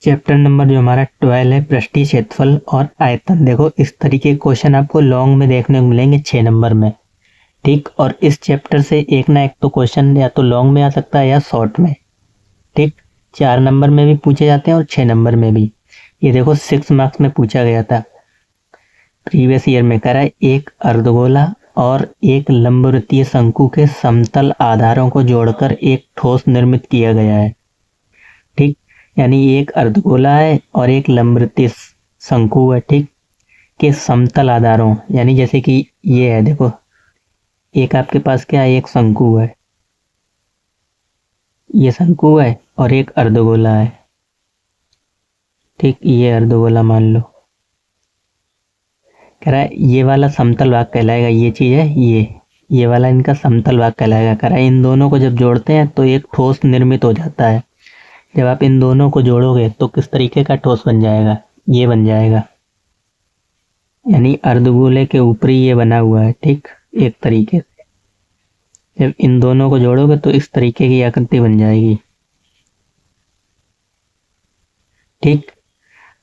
Chapter number जो हमारा 12 है पृष्ठीय क्षेत्रफल और आयतन। देखो इस तरीके के क्वेश्चन आपको लॉन्ग में देखने को मिलेंगे 6 नंबर में, ठीक। और इस चैप्टर से एक ना एक तो क्वेश्चन या तो लॉन्ग में आ सकता है या शॉर्ट में, ठीक। 4 नंबर में भी पूछे जाते हैं और 6 नंबर में भी। ये देखो 6 मार्क्स में पूछा गया था प्रीवियस ईयर में, कह रहा है एक अर्धगोला और एक लंबवृत्तीय शंकु के समतल आधारों को जोड़कर एक ठोस निर्मित किया गया है, ठीक। यानी एक अर्धगोला है और एक लंबवृत्तीय शंकु है, ठीक, के समतल आधारों, यानी जैसे कि ये है, देखो एक आपके पास क्या है, एक शंकु है, ये शंकु है और एक अर्धगोला है, ठीक। ये अर्धगोला मान लो, कह रहा है ये वाला समतल भाग कहलाएगा, ये चीज है, ये वाला इनका समतल भाग कहलाएगा। कह रहा है इन दोनों को जब जोड़ते हैं तो एक ठोस निर्मित हो जाता है। जब आप इन दोनों को जोड़ोगे तो किस तरीके का ठोस बन जाएगा, ये बन जाएगा, यानी अर्धगोले के ऊपरी ये बना हुआ है, ठीक, एक तरीके से। जब इन दोनों को जोड़ोगे तो इस तरीके की आकृति बन जाएगी, ठीक।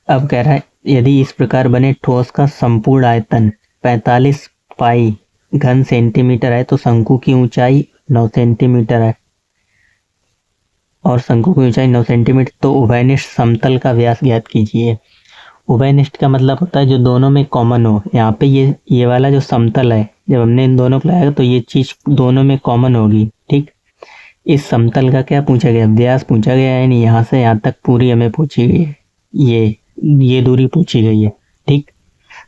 अब कह रहा है यदि इस प्रकार बने ठोस का संपूर्ण आयतन 45 पाई घन सेंटीमीटर है तो शंकु की ऊंचाई 9 सेंटीमीटर है और शंकु की ऊंचाई 9 सेंटीमीटर, तो उभयनिष्ठ समतल का व्यास ज्ञात कीजिए। उभयनिष्ठ का मतलब होता है जो दोनों में कॉमन हो। यहाँ पे ये वाला जो समतल है, जब हमने इन दोनों को लगाया तो ये चीज दोनों में कॉमन होगी, ठीक। इस समतल का क्या पूछा गया, व्यास पूछा गया है, नहीं यहाँ से यहाँ तक पूरी हमें पूछी गई है, ये दूरी पूछी गई है, ठीक।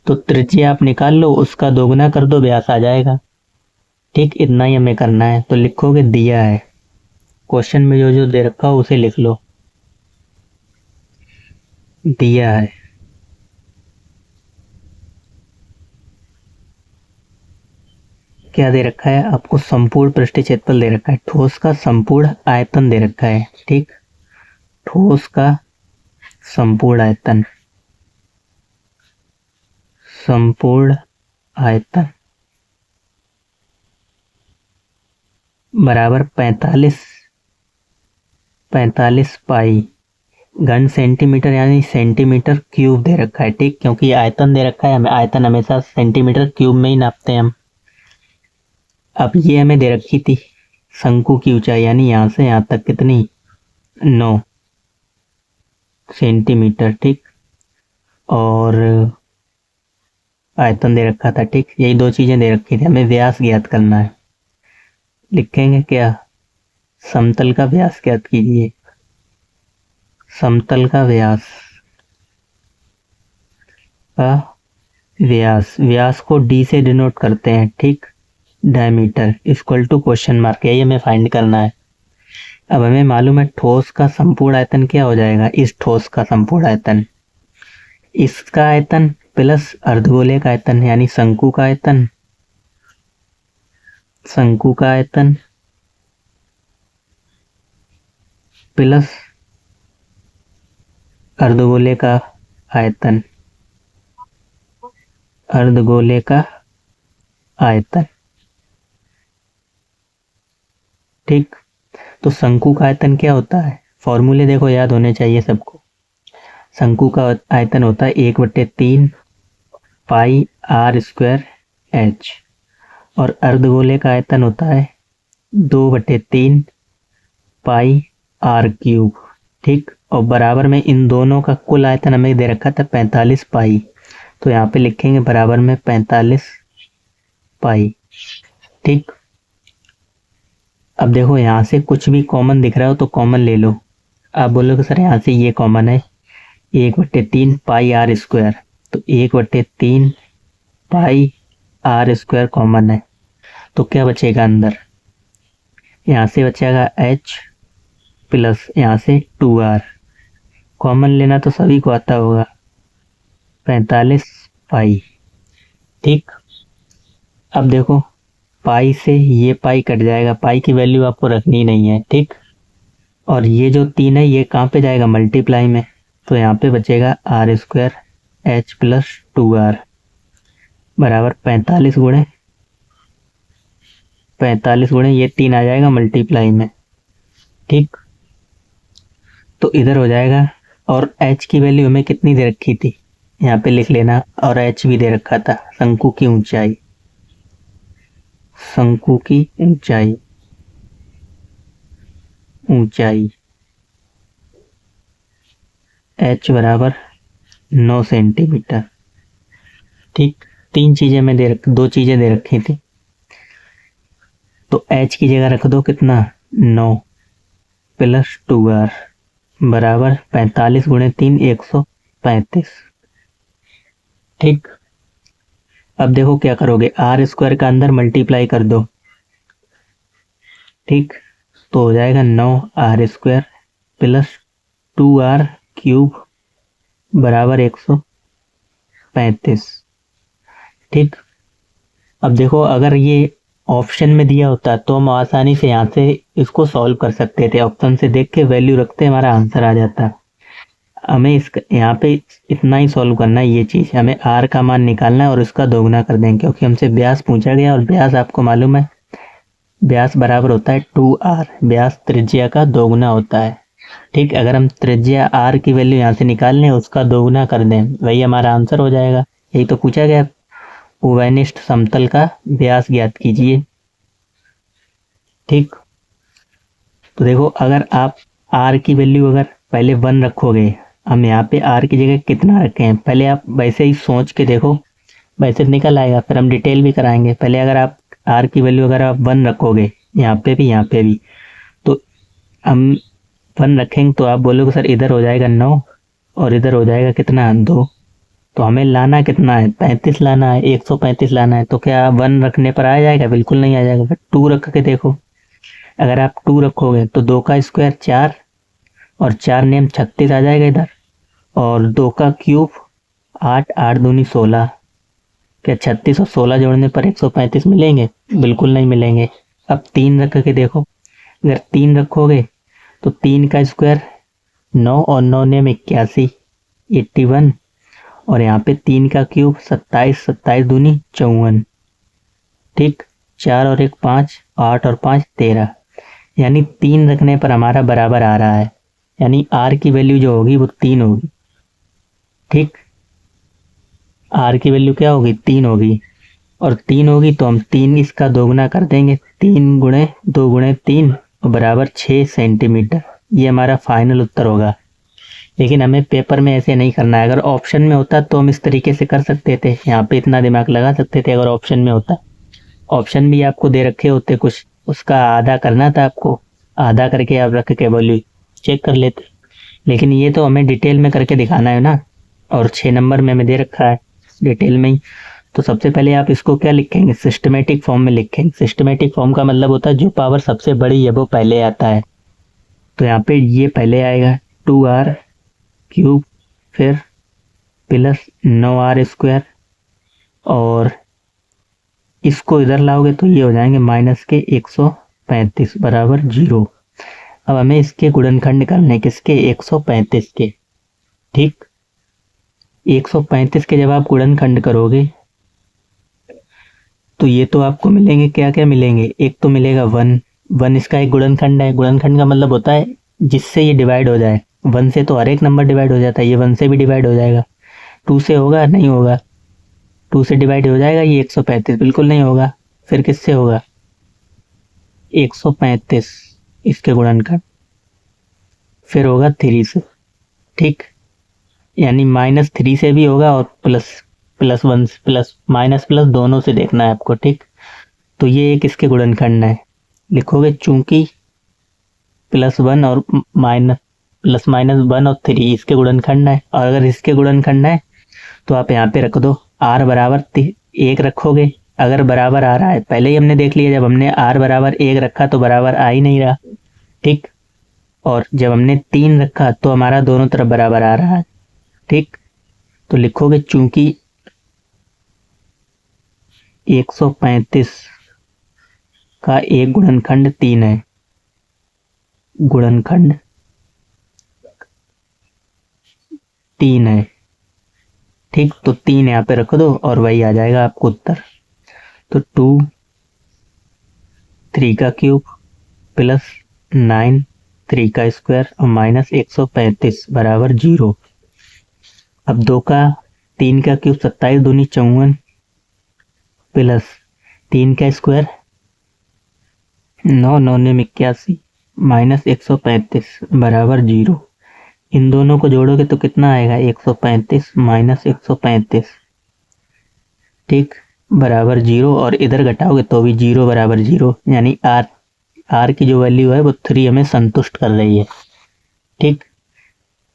तो त्रिज्या आप निकाल लो, उसका दोगुना कर दो, व्यास आ जाएगा, ठीक। इतना ही हमें करना है। तो लिखोगे दिया है, क्वेश्चन में जो जो दे रखा हो उसे लिख लो, दिया है। क्या दे रखा है आपको, संपूर्ण पृष्ठीय क्षेत्रफल दे रखा है, ठोस का संपूर्ण आयतन दे रखा है, ठीक। ठोस का संपूर्ण आयतन, संपूर्ण आयतन बराबर 45 पाई घन सेंटीमीटर यानी सेंटीमीटर क्यूब दे रखा है, ठीक। क्योंकि आयतन दे रखा है, हमें आयतन हमेशा सेंटीमीटर क्यूब में ही नापते हैं हम। अब ये हमें दे रखी थी शंकु की ऊंचाई, यानी यहां से यहां तक कितनी, 9 सेंटीमीटर, ठीक। और आयतन दे रखा था, ठीक। यही दो चीजें दे रखी थी, हमें व्यास ज्ञात करना है। लिखेंगे क्या, समतल का व्यास ज्ञात कीजिए। समतल का व्यास व्यास को डी से डिनोट करते हैं, ठीक। Diameter equal to question mark, यही हमें फाइंड करना है। अब हमें मालूम है ठोस का संपूर्ण आयतन क्या हो जाएगा, इस ठोस का संपूर्ण आयतन, इसका आयतन प्लस अर्धगोले का आयतन, यानी शंकु का आयतन, शंकु का आयतन प्लस अर्धगोले का आयतन, अर्धगोले का आयतन, ठीक। तो शंकु का आयतन क्या होता है, फॉर्मूले देखो याद होने चाहिए सबको। शंकु का आयतन होता है 1/3 पाई आर स्क्वायर एच, और अर्धगोले का आयतन होता है 2/3 पाई आर क्यूब, ठीक। और बराबर में इन दोनों का कुल आयतन हमें दे रखा था 45 पाई, तो यहाँ पे लिखेंगे बराबर में 45 पाई, ठीक। अब देखो यहाँ से कुछ भी कॉमन दिख रहा हो तो कॉमन ले लो। आप बोलोगे सर यहाँ से ये कॉमन है, 1/3 पाई आर स्क्वायर, तो 1/3 पाई आर स्क्वायर कॉमन है, तो क्या बचेगा अंदर, यहाँ से बचेगा h प्लस यहाँ से 2r, कॉमन लेना तो सभी को आता होगा, 45 पाई, ठीक। अब देखो पाई से ये पाई कट जाएगा, पाई की वैल्यू आपको रखनी नहीं है, ठीक। और ये जो 3 है ये कहाँ पे जाएगा, मल्टीप्लाई में, तो यहाँ पे बचेगा are square H plus 2r बराबर 45 गुणे ये 3 आ जाएगा मल्टीप्लाई में, ठीक। तो इधर हो जाएगा और h की वैल्यू हमें कितनी दे रखी थी, यहाँ पे लिख लेना, और h भी दे रखा था, शंकु की ऊंचाई, शंकु की ऊंचाई, ऊंचाई h बराबर 9 सेंटीमीटर। ठीक, तीन चीजें मैं दो चीजें दे रखी थी, तो h की जगह रख दो कितना, 9 प्लस 2r बराबर 45 गुणे 3 135। ठीक, अब देखो क्या करोगे, आर स्क्वायर का अंदर मल्टीप्लाई कर दो। ठीक, तो हो जाएगा 9r square plus 2r cube बराबर 135। ठीक, अब देखो अगर ये ऑप्शन में दिया होता तो हम आसानी से यहाँ से इसको सॉल्व कर सकते थे, ऑप्शन से देख के वैल्यू रखते हमारा आंसर आ जाता। हमें इस यहाँ पे इतना ही सॉल्व करना है, ये चीज़ हमें आर का मान निकालना है और इसका दोगुना कर देंगे, क्योंकि हमसे व्यास पूछा गया और व्यास आपको मालूम है व्यास बराबर होता है 2r, व्यास त्रिज्या का दोगुना होता है। ठीक, अगर हम त्रिज्या r की वैल्यू यहाँ से निकाल लें, उसका दोगुना कर दें, वही हमारा आंसर हो जाएगा। यही तो पूछा गया, उभयनिष्ठ समतल का व्यास ज्ञात कीजिए। ठीक, तो देखो अगर आप r की वैल्यू अगर पहले 1 रखोगे, हम यहाँ पे r की जगह कितना रखे हैं, पहले आप वैसे ही सोच के देखो, वैसे निकल आएगा, फिर हम डिटेल भी कराएंगे। पहले अगर आप r की वैल्यू अगर आप 1 रखोगे, यहाँ पे भी, तो हम 1 रखेंगे तो आप बोलोगे सर इधर हो जाएगा 9 और इधर हो जाएगा कितना 2, तो हमें लाना कितना है, 35 लाना है, 135 लाना है। तो क्या 1 रखने पर आ जाएगा, बिल्कुल नहीं आ जाएगा। फिर 2 रख के देखो, अगर आप 2 रखोगे तो 2 का स्क्वायर 4 और 4 नेम 36 आ जाएगा इधर, और 2 का क्यूब 8, 8 दूनी 16। क्या 36 और 16 जोड़ने पर 135 मिलेंगे, बिल्कुल नहीं मिलेंगे। अब 3 रख के देखो, अगर 3 रखोगे तो 3 का स्क्वायर 9 और 9 नेम 81, 81, और यहाँ पे 3 का क्यूब 27, 27 दूनी 54। ठीक, 4 और 1 5, 8 और 5 13, यानी 3 रखने पर हमारा बराबर आ रहा है, यानी r की वैल्यू जो होगी वो 3 होगी। ठीक, r की वैल्यू क्या होगी, 3 होगी, और 3 होगी तो हम 3 इसका दोगुना कर देंगे, 3 गुणे 2 गुणे 3 बराबर 6 सेंटीमीटर। ये हमारा फाइनल उत्तर होगा। लेकिन हमें पेपर में ऐसे नहीं करना है, अगर ऑप्शन में होता तो हम इस तरीके से कर सकते थे, यहाँ पे इतना दिमाग लगा सकते थे अगर ऑप्शन में होता। ऑप्शन भी आपको दे रखे होते कुछ, उसका आधा करना था आपको, आधा करके आप रख के वैल्यू चेक कर लेते। लेकिन ये तो हमें डिटेल में करके दिखाना है ना, और 6 नंबर में हमें दे रखा है डिटेल में ही। तो सबसे पहले आप इसको क्या लिखेंगे, सिस्टमेटिक फॉर्म में लिखेंगे। सिस्टमेटिक फॉर्म का मतलब होता है जो पावर सबसे बड़ी है वो पहले आता है। तो यहाँ पे ये पहले आएगा 2r क्यूब, फिर प्लस 9r स्क्वायर, और इसको इधर लाओगे तो ये हो जाएंगे माइनस के 135 बराबर 0। अब हमें इसके गुणनखंड करने, किसके, 135 के। ठीक, 135 के जब आप गुणनखंड करोगे तो ये तो आपको मिलेंगे, क्या क्या मिलेंगे, एक तो मिलेगा 1, 1 इसका एक गुणनखंड है। गुणनखंड का मतलब होता है जिससे ये डिवाइड हो जाए, 1 से तो हर एक नंबर डिवाइड हो जाता है, ये 1 से भी डिवाइड हो जाएगा। 2 से होगा, नहीं होगा, 2 से डिवाइड हो जाएगा, ये 135 बिल्कुल नहीं होगा। फिर किससे होगा, 135 इसके गुणनखंड, फिर होगा 3 से। ठीक, यानी -3 से भी होगा और +1 प्लस माइनस प्लस दोनों से देखना है आपको। ठीक, तो ये एक इसके गुणनखंड है, लिखोगे चूंकि +1 और ±1 और 3 इसके गुणनखंड है, और अगर इसके गुणनखंड है तो आप यहाँ पे रख दो r बराबर 1 रखोगे। अगर बराबर आ रहा है, पहले ही हमने देख लिया, जब हमने r बराबर 1 रखा तो बराबर आ ही नहीं रहा। ठीक, और जब हमने 3 रखा तो हमारा दोनों तरफ बराबर आ रहा है। ठीक, तो लिखोगे चूंकि 135 का एक गुणनखंड 3 है, गुणनखंड 3 है। ठीक, तो 3 यहाँ पे रख दो और वही आ जाएगा आपको उत्तर। तो 2 3 का क्यूब प्लस 9 -3 का स्क्वायर और -135 बराबर 0। अब 2 का 3 का क्यूब 27 दूनी 54 प्लस 3 का स्क्वायर 9 9 ने 81 -135 बराबर 0। इन दोनों को जोड़ोगे तो कितना आएगा 135 -135, ठीक, बराबर 0। और इधर घटाओगे तो भी 0 बराबर 0, यानी आर की जो वैल्यू है वो 3 हमें संतुष्ट कर रही है, ठीक।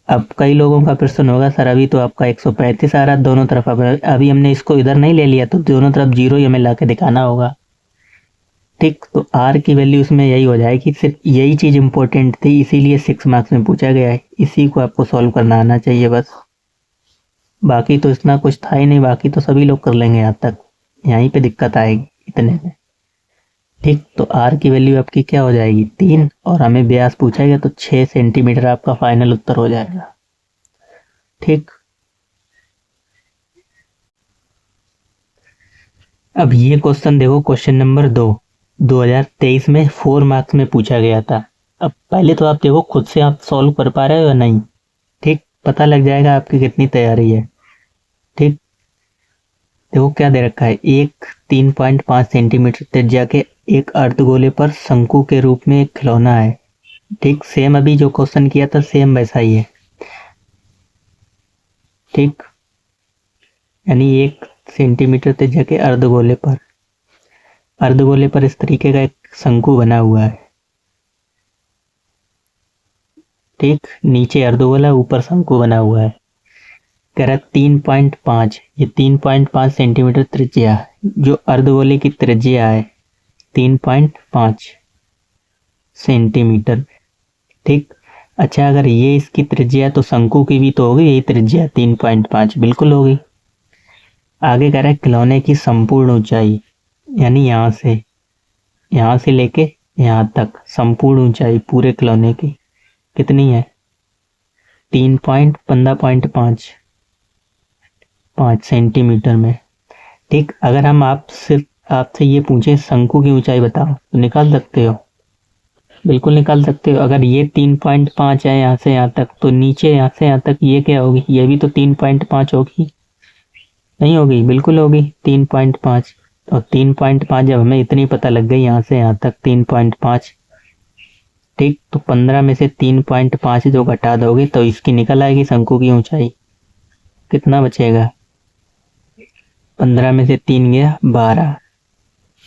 अब कई लोगों का प्रश्न होगा सर अभी तो आपका 135 आ रहा है दोनों तरफ, अभी हमने इसको इधर नहीं ले लिया तो दोनों तरफ 0 ही हमें ला के दिखाना होगा, ठीक। तो आर की वैल्यू इसमें यही हो जाएगी, सिर्फ यही चीज़ इंपॉर्टेंट थी इसीलिए 6 मार्क्स में पूछा गया है, इसी को आपको सॉल्व करना आना चाहिए बस। बाकी तो इतना कुछ था ही नहीं, बाकी तो सभी लोग कर लेंगे यहाँ तक, यहीं पे दिक्कत आएगी इतने में, ठीक। तो आर की वैल्यू आपकी क्या हो जाएगी 3, और हमें व्यास पूछा गया तो 6 सेंटीमीटर आपका फाइनल उत्तर हो जाएगा, ठीक। अब ये क्वेश्चन देखो, क्वेश्चन नंबर 2 2023 में 4 मार्क्स में पूछा गया था। अब पहले तो आप देखो खुद से आप सॉल्व कर पा रहे हो या नहीं, ठीक, पता लग जाएगा आपकी कितनी तैयारी है, ठीक। देखो क्या दे रखा है, एक 3.5 सेंटीमीटर त्रिज्या के एक अर्धगोले पर शंकु के रूप में एक खिलौना है, ठीक। सेम अभी जो क्वेश्चन किया था सेम वैसा ही है, ठीक, यानी 1 सेंटीमीटर त्रिज्या के अर्धगोले पर इस तरीके का एक शंकु बना हुआ है, ठीक। नीचे अर्धगोला ऊपर शंकु बना हुआ है, कह रहा 3.5, ये 3.5 सेंटीमीटर त्रिज्या, जो अर्धगोले की त्रिज्या है 3.5 सेंटीमीटर, ठीक। अच्छा अगर ये इसकी त्रिज्या तो शंकु की भी तो होगी यही त्रिज्या 3.5, बिल्कुल होगी। आगे कह रहा है खिलौने की संपूर्ण ऊंचाई, यानी यहाँ से लेके यहाँ तक संपूर्ण ऊंचाई पूरे खिलौने की कितनी है 3.15.5 सेंटीमीटर में, ठीक। अगर हम आपसे ये पूछे शंकु की ऊंचाई बताओ तो निकाल सकते हो, बिल्कुल निकाल सकते हो। अगर ये 3.5 है यहाँ से यहाँ तक, तो नीचे यहाँ से यहाँ तक ये क्या होगी, ये भी तो 3.5 होगी, नहीं होगी, बिल्कुल होगी 3.5। और 3.5 जब हमें इतनी पता लग गई यहाँ से यहाँ तक 3.5, ठीक, तो 15 में से 3.5 जो घटा दोगे तो इसकी निकल आएगी शंकु की ऊंचाई, कितना बचेगा 15 में से 3 गया 12,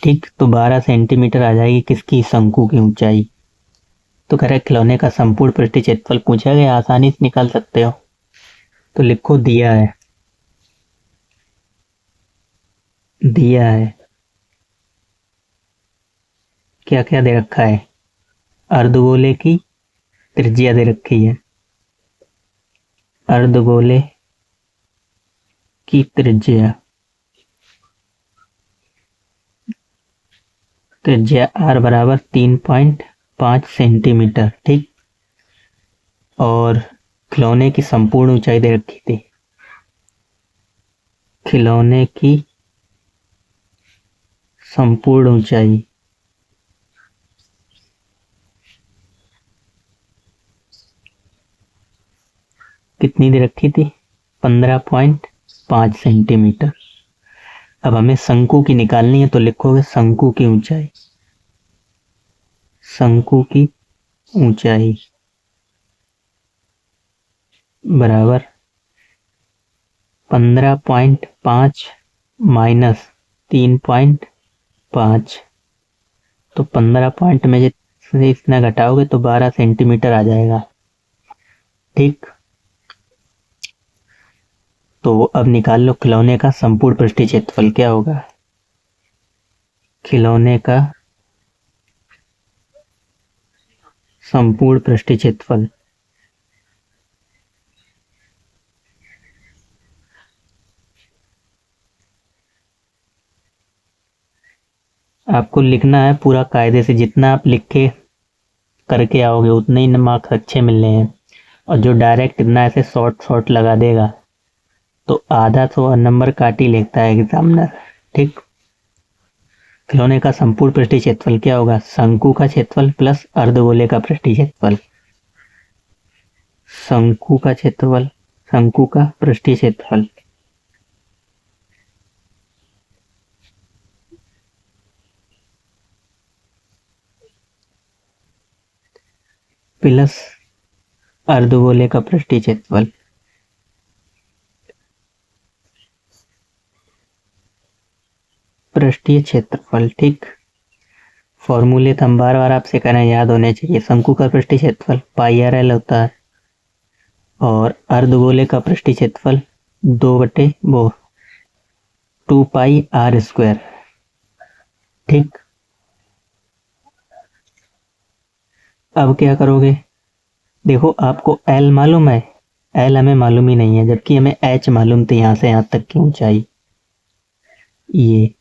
ठीक। तो 12 सेंटीमीटर आ जाएगी किसकी शंकु की ऊंचाई। तो कह रहा है खिलौने का संपूर्ण पृष्ठ क्षेत्रफल पूछा गया, आसानी से निकाल सकते हो, तो लिखो दिया है क्या क्या दे रखा है, अर्धगोले की त्रिज्या दे रखी है, अर्धगोले की त्रिज्या आर बराबर 3.5 सेंटीमीटर, ठीक। और खिलौने की संपूर्ण ऊंचाई दे रखी थी, खिलौने की संपूर्ण ऊंचाई कितनी दे रखी थी 15.5 सेंटीमीटर। अब हमें शंकु की निकालनी है तो लिखोगे शंकु की ऊंचाई बराबर 15.5 माइनस 3.5, तो 15 पॉइंट में से इतना घटाओगे तो 12 सेंटीमीटर आ जाएगा, ठीक। तो अब निकाल लो खिलौने का संपूर्ण पृष्ठीय क्षेत्रफल क्या होगा, खिलौने का संपूर्ण पृष्ठीय क्षेत्रफल आपको लिखना है पूरा कायदे से, जितना आप लिख के करके आओगे उतने ही मार्क्स अच्छे मिलने हैं, और जो डायरेक्ट इतना ऐसे शॉर्ट लगा देगा तो आधा तो नंबर काट ही लेता है एग्जामिनर, ठीक। खिलौने का संपूर्ण पृष्ठीय क्षेत्रफल क्या होगा, शंकु का क्षेत्रफल प्लस अर्धगोले का पृष्ठीय क्षेत्रफल, शंकु का क्षेत्रफल, शंकु का पृष्ठीय क्षेत्रफल प्लस अर्धगोले का पृष्ठीय क्षेत्रफल। पृष्ठीय क्षेत्रफल, ठीक। फॉर्मूले तो हम बार बार आपसे कहना याद होने चाहिए। शंकु का पृष्ठीय क्षेत्रफल पाई आर एल होता है और अर्धगोले का पृष्ठीय क्षेत्रफल 2 पाई आर स्क्वायर, ठीक। अब क्या करोगे, देखो आपको एल मालूम है, एल हमें मालूम ही नहीं है, जबकि हमें एच मालूम थी यहां से यहां तक की ऊंचाई, ये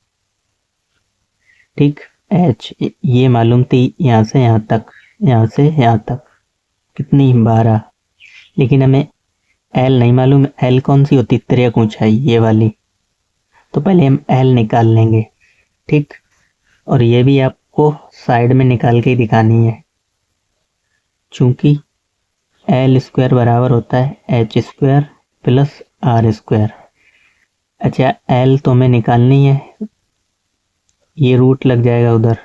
ठीक। एच ये मालूम थी यहां से यहां तक, यहां से यहां तक कितनी 12, लेकिन हमें एल नहीं मालूम। एल कौन सी होती, तिर्यक ऊंचाई ये वाली, तो पहले हम एल निकाल लेंगे, ठीक। और ये भी आपको साइड में निकाल के ही दिखानी है, चूंकि एल स्क्वायर बराबर होता है H square plus R square. अच्छा, एल तो हमें निकालनी है, ये रूट लग जाएगा उधर,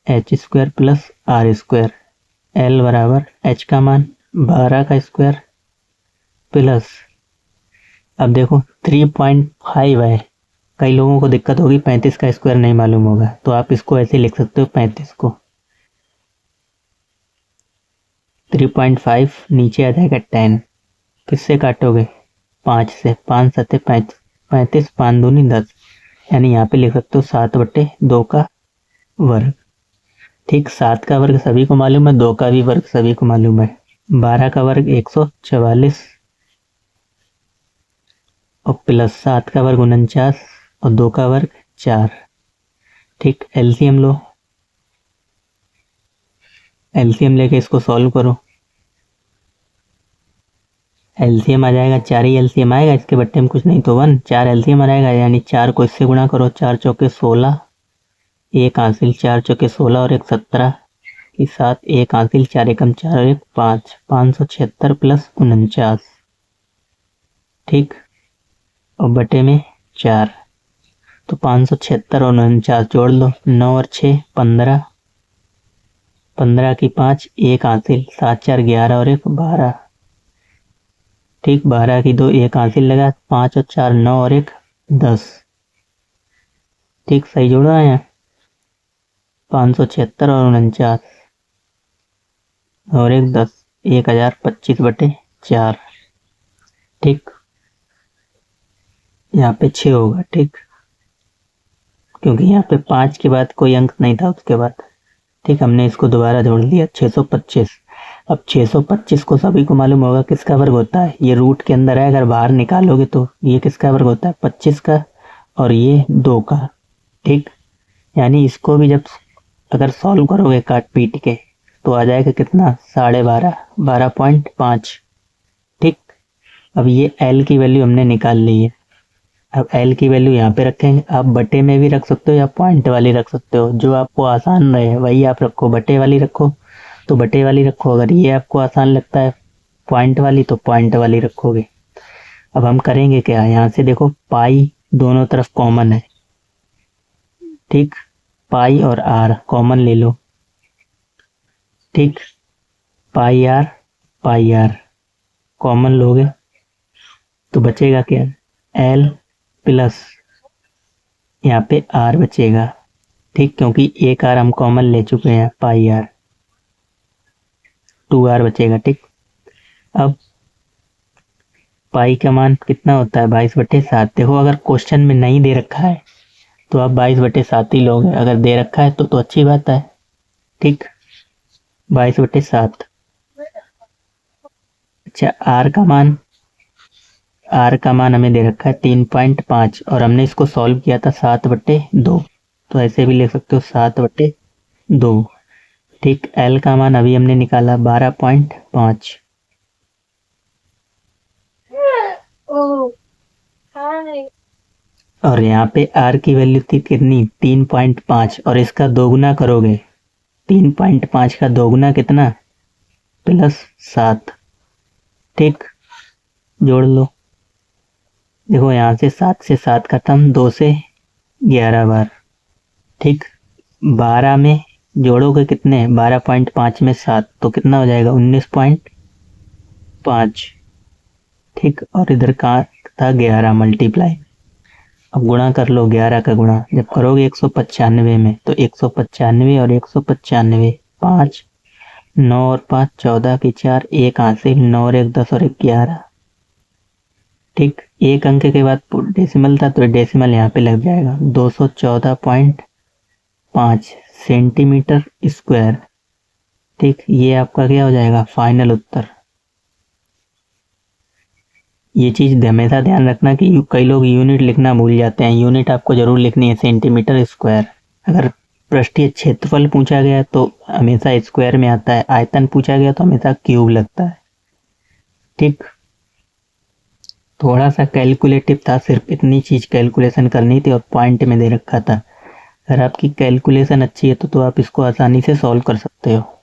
H square plus R square. L बराबर एच का मान 12 का स्क्वायर प्लस, अब देखो 3.5 है, कई लोगों को दिक्कत होगी 35 का स्क्वायर नहीं मालूम होगा, तो आप इसको ऐसे लिख सकते हो 35 को 3.5 नीचे आ जाएगा 10, किससे काटोगे 5 से, 5 सत्ते 35, 5 दूनी 10, यानी यहाँ पे लिख सकते हो 7/2 का वर्ग, ठीक। 7 का वर्ग सभी को मालूम है, 2 का भी वर्ग सभी को मालूम है, 12 का वर्ग 144 और प्लस 7 का वर्ग 49 और 2 का वर्ग 4, ठीक। एलसीएम लो, एलसीएम लेके इसको सॉल्व करो, एलसीएम आ जाएगा 4 ही एलसीएम आएगा, इसके बट्टे में कुछ नहीं तो 1, 4 एलसीएम आ जाएगा, यानी 4 को इससे गुणा करो, 4 चौके 16, एक हासिल 4 चौके 16 और एक 17 की 7, एक हासिल 4 एकम 4 और एक 5, 576 प्लस 49, ठीक। और बटे में 4, तो 576 और 49 जोड़ लो, 9 और 6 15, 15 की 5, एक हासिल 7 4 11 और एक 12, ठीक। 12 की 2, एक हासिल लगा, 5 और 4 9 और एक 10, ठीक। सही जोड़ा है 576 और 49 और एक 10, 1025/4, ठीक। यहाँ पे 6 होगा, ठीक, क्योंकि यहाँ पे 5 के बाद कोई अंक नहीं था उसके बाद, ठीक। हमने इसको दोबारा जोड़ दिया 625। अब 625 को सभी को मालूम होगा किसका वर्ग होता है, ये रूट के अंदर है, अगर बाहर निकालोगे तो ये किसका वर्ग होता है 25 का और ये 2 का, ठीक। यानी इसको भी जब अगर सॉल्व करोगे काट पीट के तो आ जाएगा कितना 12.5, 12.5, ठीक। अब ये एल की वैल्यू हमने निकाल ली है, अब एल की वैल्यू यहाँ पे रखेंगे, आप बटे में भी रख सकते हो या पॉइंट वाली रख सकते हो, जो आपको आसान रहे वही आप रखो, बटे वाली रखो तो बटे वाली रखो, अगर ये आपको आसान लगता है पॉइंट वाली तो पॉइंट वाली रखोगे। अब हम करेंगे क्या, यहाँ से देखो पाई दोनों तरफ कॉमन है, ठीक। पाई और आर कॉमन ले लो, ठीक। पाई आर कॉमन लोगे तो बचेगा क्या, एल प्लस यहाँ पे आर बचेगा, ठीक, क्योंकि एक आर हम कॉमन ले चुके हैं, पाई आर 2r बचेगा, ठीक। अब पाई का मान कितना होता है 22/7, देखो अगर क्वेश्चन में नहीं दे रखा है तो आप 22/7 ही लोगे, अगर दे रखा है तो अच्छी बात है, ठीक। 22/7। अच्छा, आर का मान हमें दे रखा है 3.5 और हमने इसको सॉल्व किया था 7/2, तो ऐसे भी लिख सकते हो 7/2, ठीक। एल का मान अभी हमने निकाला 12.5, और यहाँ पे आर की वैल्यू थी कितनी 3.5 और इसका दोगुना करोगे, 3.5 का दोगुना कितना +7, ठीक, जोड़ लो। देखो यहाँ से 7 खत्म, 2 से 11 बार। ठीक, 12 में जोड़ोगे कितने, 12.5 में 7 तो कितना हो जाएगा 19.5। ठीक, और इधर का था 11 मल्टीप्लाई। अब गुणा कर लो, 11 का गुणा जब करोगे 195 में तो 195 और 195, 5, 9 और 5 14 की 4, 1 हासिल, 9 और 1 10 और 1 11। ठीक, एक अंक के बाद डेसिमल था तो डेसिमल यहाँ पे लग जाएगा, 214.5 सेंटीमीटर स्क्वायर। ठीक, ये आपका क्या हो जाएगा फाइनल उत्तर। ये चीज़ हमेशा ध्यान रखना कि कई लोग यूनिट लिखना भूल जाते हैं। यूनिट आपको जरूर लिखनी है सेंटीमीटर स्क्वायर। अगर पृष्ठीय क्षेत्रफल पूछा गया तो हमेशा स्क्वायर में आता है, आयतन पूछा गया तो हमेशा क्यूब लगता है। ठीक, थोड़ा सा कैलकुलेटिव था, सिर्फ इतनी चीज कैलकुलेशन करनी थी और पॉइंट में दे रखा था। अगर आपकी कैलकुलेशन अच्छी है तो आप इसको आसानी से सॉल्व कर सकते हो।